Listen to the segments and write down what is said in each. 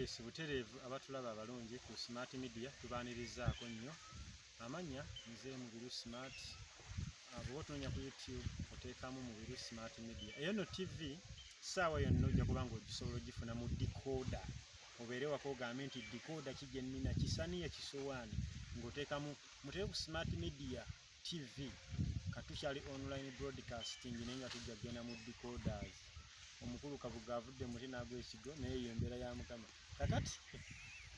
Yes, butereevu abatulaba abalungi ku Smart Media tubaanirizaako nnyo. Amanya nze Mubiru Smart. Bw'oba otunoonya ku YouTube oteekamu Mubiru Smart Media. Eyo nno TV ssaawa yonna ojja kuba ng'ogisobola ogifuna mu decoder. Obeere waka ogambe nti decoder kijje nnina kisaniya kisowaani ng'oteekamu muteeke ku Smart Media TV. Katukyali online broadcasting naye nga tujja kugenda mu decoders. Omukulu Kabuga avudde muti n'agwa ekigo naye eyo embeera ya Mukama. Kakati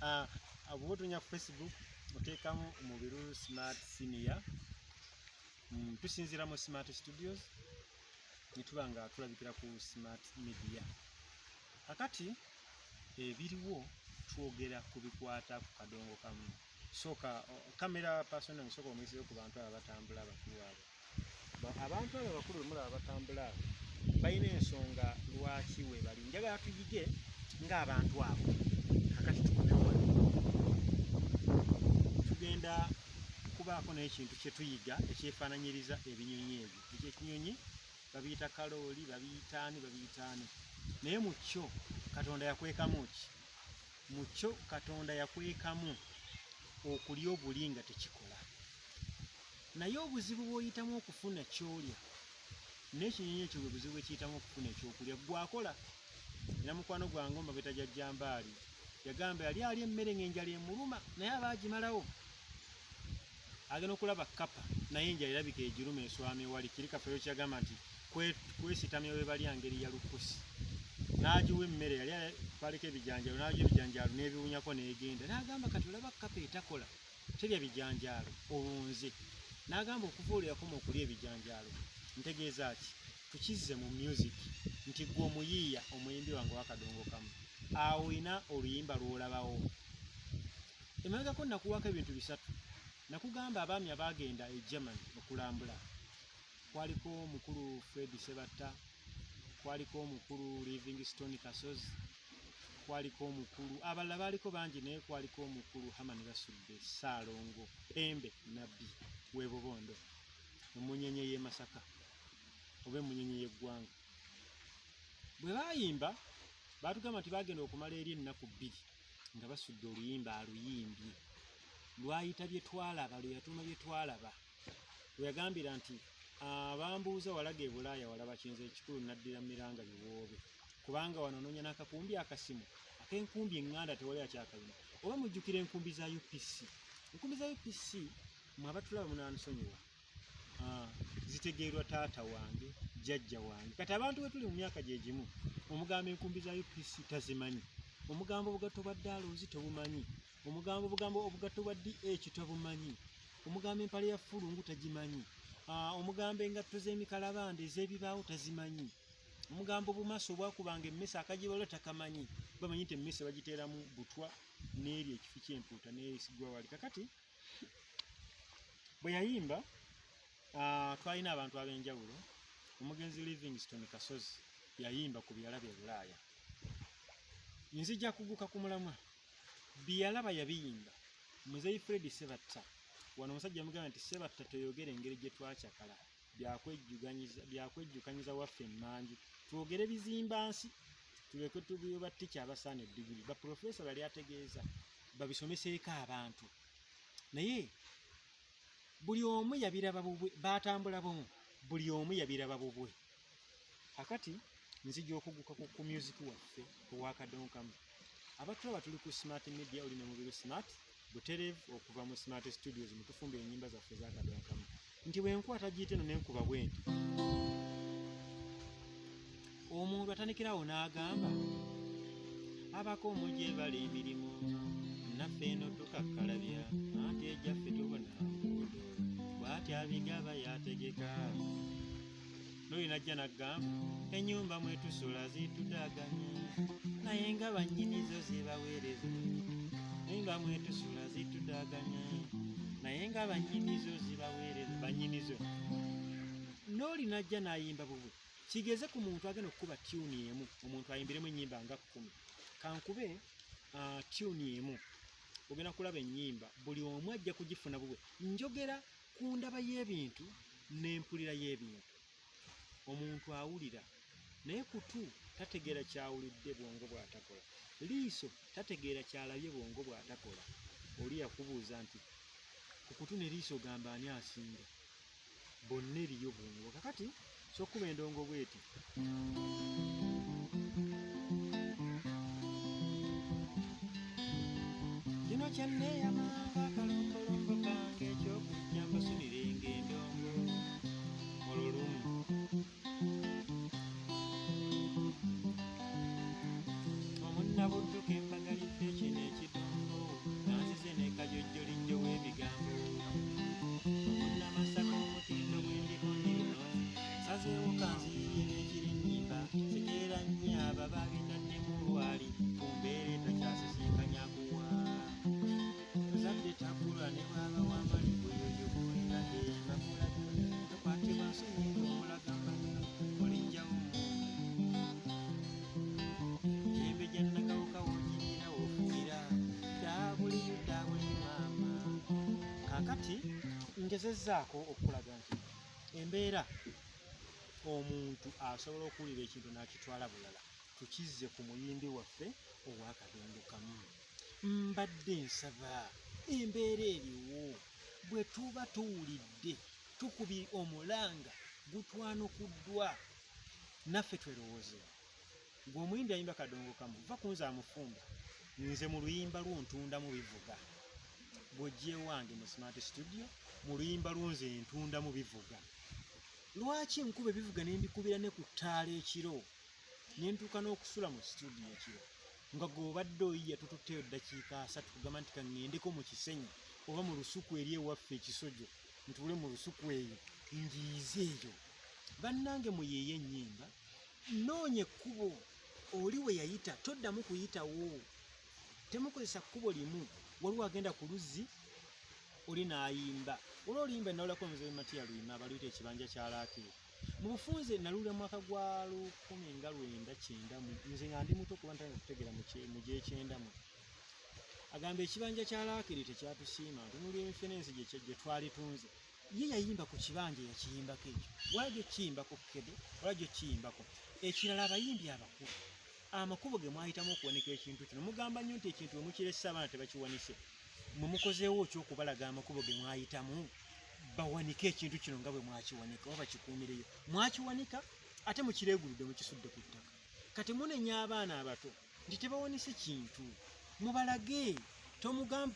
bw'oba otunoonya ku Facebook oteekamu Mubiru Smart Senior. Tusinziira mu Smart Studios ne tuba nga tulabikira ku Smart Media. Kakati ebiriwo twogera ku bikwata ku kadongo kamu. Sooka kamera personnel sooka omuyisireyo ku bantu abo batambula abakulu abo. Abantu abo abakulu bwe mulaba batambula balina ensonga lwaki we bali. Njagala tuyige ng'abantu abo. Kakati tukubyowala. Tugenda kubaako n'ekintu kye tuyiga ekyefaananyiriza ebinyonyi ebyo. Ekyo ekinyonyi babiyita kalooli, babiyitaani. Naye mu kyo Katonda yakwekamu ki? Mu kyo Katonda yakwekamu okulya obuli nga tekikola. Naye obuzibu bw'oyitamu okufuna ky'olya n'ekinyonyi ekyo bwe buzibu bw'ekiyitamu okufuna ekyokulya gwakola. Era mukwano gwange omabeta Jjambaali yagamba yali alya emmere ng'enjala emuluma naye abaagimalawo. Agenda okulaba kkapa naye enjala erabika egiruma eswama ewali. Kirikafeero kyagamba nti kwesitamya we bali ngeri ya lukusi. N'agiwa emmere yali twaleko ebijanjaalo n'agiwa ebijanjaalo n'ebiwunyako n'egenda. N'agamba kati olaba kkapa etakola terya bijanjaalo olunze. N'agamba okuva olwo yakoma okulya ebijanjaalo. Ntegeeza ki? Tukizze mu music nti gwe omuyiiya omuyimbi wange w'akadongo kamu. Awo olina oluyimba lw'olabawo. Emabegako nakuwako ebintu bisatu. Nakugamba abaami abaagenda e Germany okulambula. Kwaliko omukulu Fred Sebatta, kwaliko omukulu Livingstone Kasozi, kwaliko omukulu abalala baaliko bangi naye kwaliko omukulu Hamani Basudde, Ssaalongo, Pembe Nabbi w'e Bubondo, Emunyenye y'e Masaka oba Emunyenye y'eggwanga. Bwe baayimba baatugamba nti baagenda okumala eri ennaku 2 nga basudde oluyimba aluyimbye. Lwayita bye twalaba, lwe yatuuma bye twalaba. Lwe yagambira nti abambuuza walaga e Bulaaya walaba kinze ekikulu naddira miranga biwoobe. Kubanga wano noonya n'akakumbi akasimu ak'enkumbi eŋŋanda tewali akyakayina. Oba mujjukira enkumbi za UPC. Enkumbi za UPC mwe abatulaba munaansonyiwa. Zitegeerwa taata wange, jjajja wange. Kati abantu bwe tuli mu myaka gye gimu omugambo enkumbi za UPC tazimanyi. Omugambo obugatto bwa ddaaloozi tobumanyi. Omugambo obugatto bwa DH tobumanyi. Omugambo empale ya ffulungu tagimanyi. Omugambo engatto z'emikalabanda ez'ebibaawo tazimanyi. Omugambo obumaso obwakubanga emmese akagibalo takamanyi. Bamanyi nti emmese bagiteeramu butwa n'eri ekifi ky'empuuta n'erisigwa wali. Kakati bwe yayimba twalina abantu ab'enjawulo. Omugenzi Livingstone Kasozi yayimba ku byalaba e Bulaaya. Nzija kuguka ku mulamwa. Byalaba yabiyimba Muzeeyi Fred Sebatta. Wano omusajja yamugamba nti Sebatta toyogera engeri gye twakyakala byakwejjukanyiza waffe emmanju. Twogere bizimba nsi tuleke tubiyoba ttica abasaana eddiguli. Baprofesa bali ategeeza babisomeseeko abantu. Naye buli omu yabiraba bubwe, baatambula bomu, buli omu yabiraba bubwe. Kakati nzija okuguka ku music waffe ow'akadongo kamu. Abatulaba tuli ku Smart Media, oli ne Mubiru Smart, butereevu okuva mu Smart Studios mutufumba ennyimba zaffe z'akadongo kamu. Nti bwe nkwata giyite eno n'enkuba bwe nti omuntu atandikirawo n'agamba abako omugye bali emirimu naffe eno tukakkalabya anti ejjaffe tubona nguudo bw'ati abigaba yategeka. N'oyo najja n'aggamba ennyumba mwe tusula zitudaaganye naye nga bannyinizo zibaweereza. Ennyumba mwe tusula zitudaaganye naye nga bannyinizo zibaweereza. Bannyinizo n'oli najja n'ayimba bubwe. Kigeze ku muntu agenda okukuba tune emu, omuntu ayimbiremu ennyimba nga 10. Kankube tune emu ogenda kulaba ennyimba buli omu ajja kugifuna bubwe. Njogera ku ndaba y'ebintu n'empulira y'ebintu. Omuntu awulira naye kutu tategeera kyawulidde bwongo bw'atakola. Liiso tategeera kyalabye bwongo bw'atakola. Oli yakubuuza nti ku kutu ne liiso gamba ani asinga, bonna eriyo bwongo. Kakati so okkuba endongo bweti. Kino kyanneeyamanga akalombolombo kange eky'okujja mbasunirenga endongo olwo lumu. Omunnabudduka embagalidde kino ekidongo nanzize ne kajojjolijjo w'ebigambo. Omunnamasaka omutindo gw'endiko nino sazeewo kanziyire ekirinnyimba siteera nnyo aba baabinaddemu lwali ku mbeera etakyasisinkanya kuwa. Tozadde tabula ne bwaba w'amalibu yoyo gwolina bakula tokwatibwa nsonyiga omulagamba olijjawo jembe jannakawuka wonyirira ofuira dabuliyo dabuli maama. Kaakati ngezezzaako okulaga nti embeera omuntu asobola okuwulira ekintu n'akitwala bulala tukizze ku muyimbi waffe ow'akadongo kamu. Mbadde nsaba embeera eriwo bwe tuba tuwulidde tukubye omulanga gutwanukuddwa naffe twerowooze. Ng'omuyimbi ayimba kadongo kamu va kunze amufumba nze mu luyimba lwo ntundamu bivuga. Bw'ojje wange mu Smart Studio mu luyimba lwo nze ntundamu bivuga. Lwaki nkuba ebivuga ne mbikubira ne ku ttaala ekiro ne ntuuka n'okusula mu studio ekiro nga gw'obadde oyiya tututteyo ddakiika 3 kugamba nti kaŋŋendeko mu kisenyi oba mu lusuku eri ewaffe ekisojo ntuule mu lusuku eyo njiize eyo. Bannange muyeeye ennyimba noonya ekkubo oli we yayita toddamu kuyitawo. Temukozesa kkubo limu. Waliwo agenda ku luzzi oli n'ayimba. Olwo oluyimba nawulako muzeeyi Matiya Luyima abaluyita ekibanja kya Laakiri. Mu bufunze naluula mwaka gwa 1990 nze nga ndi muto kuba ntanga kutegeera mu gy'ekyendamu. Agamba ekibanja kya Laakiri tekyatusiima ntunulira enfenensi gye twali tunze. Ye yayimba ku kibanja yakiyimbako ekyo. Waliwo kiyimbako Kkedo, waliwo kiyimbako ekirala abayimbi abakulu. Amakubo ge mwayitamu okuwanika ekintu kino mugamba nnyo nti ekintu omukiresa abaana tebakiwanise. Mwe mukozeewo ky'okubalaga amakubo ge mwayitamu bawanike ekintu kino nga bwe mwakiwanika oba bakikuumireyo. Mwakiwanika ate mukireeguludde mukisudde ku ttaka. Kati munenya abaana abato nti tebawanise kintu. Mubalage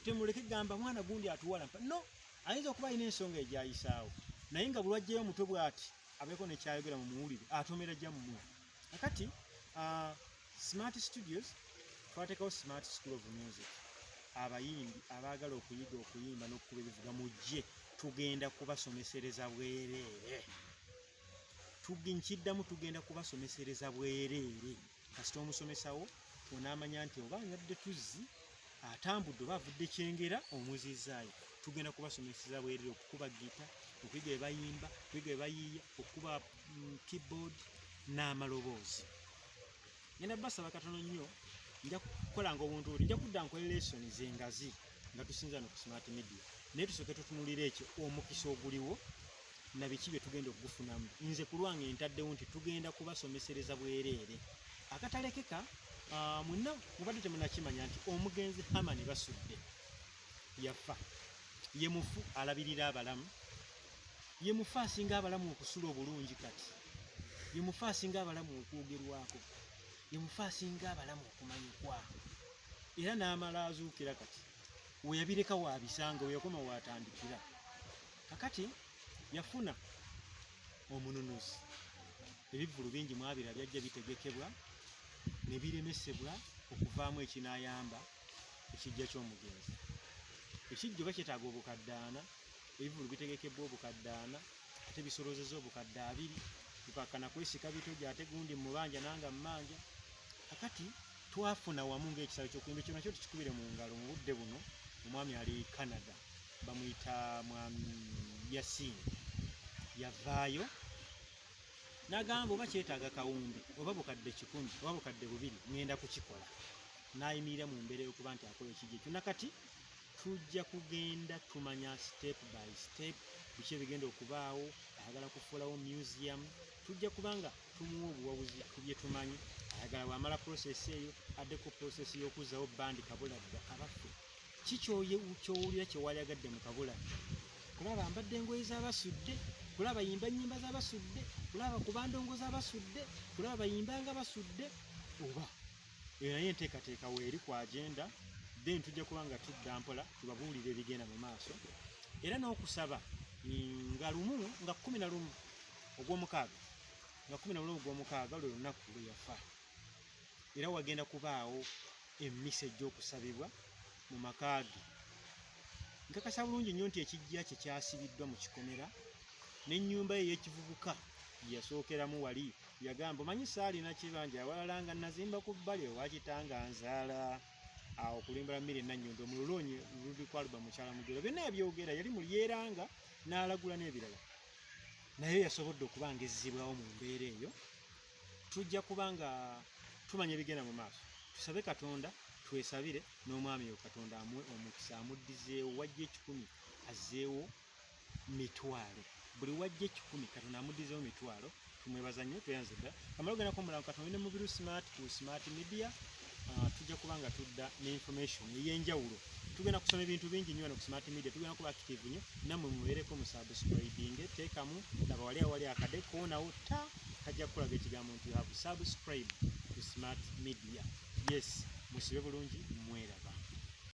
temuleke gamba mwana gundi atuwalampa. No, ayinza okuba alina ensonga egyayisaawo naye nga bulwajjayo omutwe bw'ati abeeko nekyayogera mu muwulire atomera jja mu mmwe. Kakati Smart Studios twateekawo Smart School of Music. Abayimbi abaagala okuyiga okuyimba n'okukuba ebivuga mujje tugenda kubasomesereza bwereere. Nkiddamu tugenda kubasomesereza bwereere. Kasita omusomesawo onaamanya nti oba anywadde tuzzi atambudde oba avudde kyengera omuzizaayo. Tugenda kubasomesereza bwereere okukuba gita, okuyiga bye bayimba, okuyiga bye bayiiya, okukuba keyboard n'amaloboozi. Ngenda basaba katono nnyo nja kukolanga obuntu buli nja kudda nkola lessons engazi nga tusinza no ku Smart Media. Naye tusooke tutunulira ekyo omukisa oguliwo na biki bye tugenda okugufunamu. Nze ku lwange ntaddewo nti tugenda kubasomesereza bwereere. Akatalekeka mwenna mubadde temunakimanya nti omugenzi Hamani Basudde yafa. Ye mufu alabirira abalamu. Ye mufu asinga abalamu okusula obulungi kati. Ye mufu asinga abalamu okwogerwako. Ye mufu asinga abalamu okumanyikwa. Era n'amala azuukira kati. We yabireka waabisanga we yakoma waatandikira. Kakati yafuna omununuzi. Ebivvulu bingi mwabira byajja bitegekebwa ne biremesebwa okuvaamu ekinaayamba ekijja ky'omugenzi. Ekijjo bakyetaaga obukaddaana, ebivvulu bitegekebwa obukaddaana, ate bisolozeza obukadde 2 tukakana kwesika bitoja ate gundi mubanja nanga mmanja. Kakati twafuna wamu ng'ekisalo ky'okuyimba ekyo nakyo tukikubire mu ngalo mu budde buno. Omwami ali Canada bamuyita mwami Yasini yavaayo n'agamba oba kyetaaga kawumbi oba bukadde 10 oba bukadde 2 ngenda kukikola. N'ayimirira mu mbeera y'okuba nti akola ekijjo ekyo. Nakati tujja kugenda tumanya step by step biki ebigenda okubaawo. Ayagala kufuulawo museum. Tujja kubanga tumuwa obuwabuzi ku bye tumanyi ayagala wamala process eyo addeko process y'okuzzawo bandi Kabuladda abaffe kyowulira kyewalyagadde mu Kabuladda kulaba mbadde engoye z'abasudde kulaba yimba nnyimba z'abasudde kulaba kubandongo z'abasudde kulaba bayimbanga basudde oba eyo naye enteekateeka weeri ku agenda then tujja kuba nga tudda mpola tubabuulira ebigenda mu maaso era n'okusaba nga 11 ogw'omukaaga nga 11 ogw'omukaaga lwe lunaku lwe yafa era wagenda kubaawo emmisa egy'okusabibwa mu maka ge nkakasa bulungi nnyo nti ekijja kye kyasibiddwa mu kikomera n'ennyumba ye ey'ekivubuka yasookeramu wali yagamba omanyi saalina kibanja awalala nga nazimba ku bbali owakitanga nzaala awo kulimbala mmiri Nnannyondo mu Lulonyi luli kwaluba mukyala Mujula byonna yabyogera yali mu lyeranga n'alagula n'ebirala naye yasobodde okuba ng'ezzibwawo mu mbeera eyo tujja kuba nga tumanya ebigenda mu maaso tusabe Katonda twesabire n'omwami oyo Katonda amuwe omukisa amuddizeewo wajja 10 azzeewo mitwalo buli wajja 10 Katonda amuddizeewo mitwalo tumwebaza nnyo tweyanze dda amalo gena ko mulanga Katonda ne Mubiru Smart ku Smart Media tujja kuba nga tudda ne information ey'enjawulo tugenda kusoma ebintu bingi nnyo ku Smart Media tugenda kuba active nnyo nammwe mubeereko mu subscribing teekamu laba wali akade koonawo ta kajja kukulaga ekigambo nti you have subscribe to Smart Media yes musibe bulungi mweraba